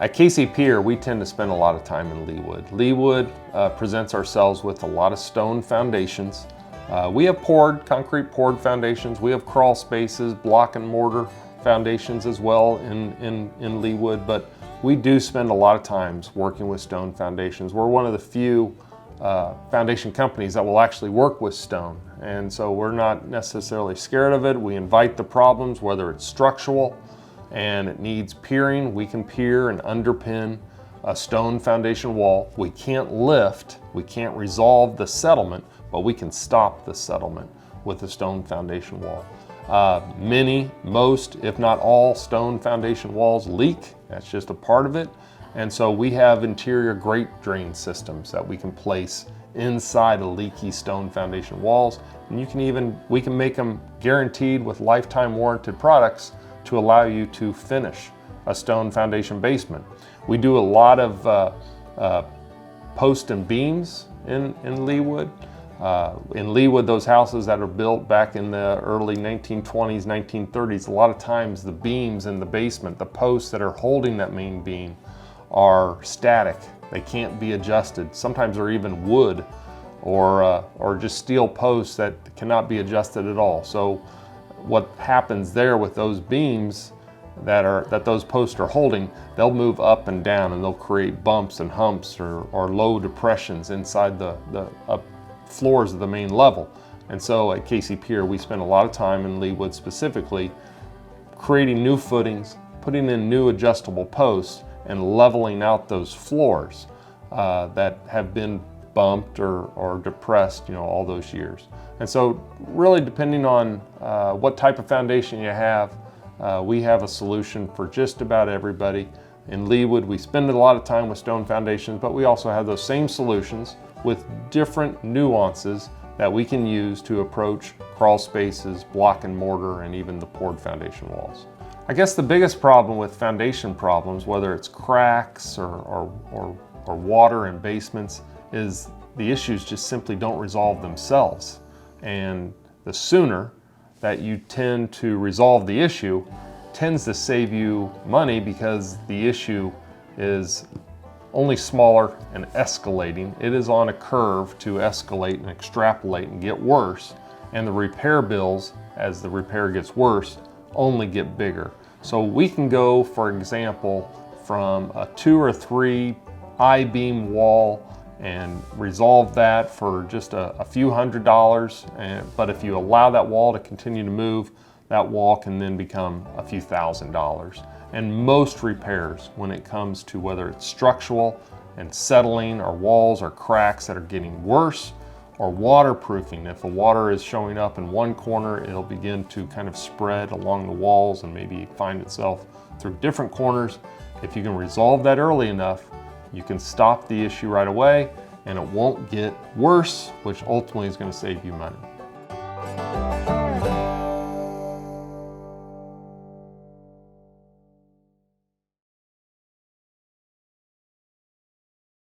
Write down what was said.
At KC Pier, we tend to spend a lot of time in Leawood. Leawood presents ourselves with a lot of stone foundations. We have concrete poured foundations. We have crawl spaces, block and mortar foundations as well in Leawood, but we do spend a lot of times working with stone foundations. We're one of the few foundation companies that will actually work with stone, and so we're not necessarily scared of it. We invite the problems, whether it's structural and it needs piering. We can pier and underpin a stone foundation wall. We can't lift, we can't resolve the settlement, but we can stop the settlement with a stone foundation wall. Most, if not all, stone foundation walls leak. That's just a part of it. And so we have interior grate drain systems that we can place inside of leaky stone foundation walls. And we can make them guaranteed with lifetime warranted products to allow you to finish a stone foundation basement. We do a lot of posts and beams in Leawood. In Leawood, those houses that are built back in the early 1920s, 1930s, a lot of times the beams in the basement, the posts that are holding that main beam, are static. They can't be adjusted. Sometimes they're even wood or just steel posts that cannot be adjusted at all. So what happens there with those beams that those posts are holding, they'll move up and down and they'll create bumps and humps or low depressions inside the floors of the main level. And so at KC Pier, we spend a lot of time in Leawood specifically creating new footings, putting in new adjustable posts, and leveling out those floors that have been bumped or depressed, all those years. And so really depending on what type of foundation you have, we have a solution for just about everybody. In Leawood, we spend a lot of time with stone foundations, but we also have those same solutions with different nuances that we can use to approach crawl spaces, block and mortar, and even the poured foundation walls. I guess the biggest problem with foundation problems, whether it's cracks or water in basements, is the issues just simply don't resolve themselves. And the sooner that you tend to resolve the issue tends to save you money, because the issue is only smaller and escalating. It is on a curve to escalate and extrapolate and get worse. And the repair bills, as the repair gets worse, only get bigger. So we can go, for example, from a 2 or 3 I-beam wall and resolve that for just a few $100s. But if you allow that wall to continue to move, that wall can then become a few $1,000s. And most repairs, when it comes to whether it's structural and settling or walls or cracks that are getting worse, or waterproofing, if the water is showing up in one corner, it'll begin to kind of spread along the walls and maybe find itself through different corners. If you can resolve that early enough, you can stop the issue right away and it won't get worse, which ultimately is going to save you money.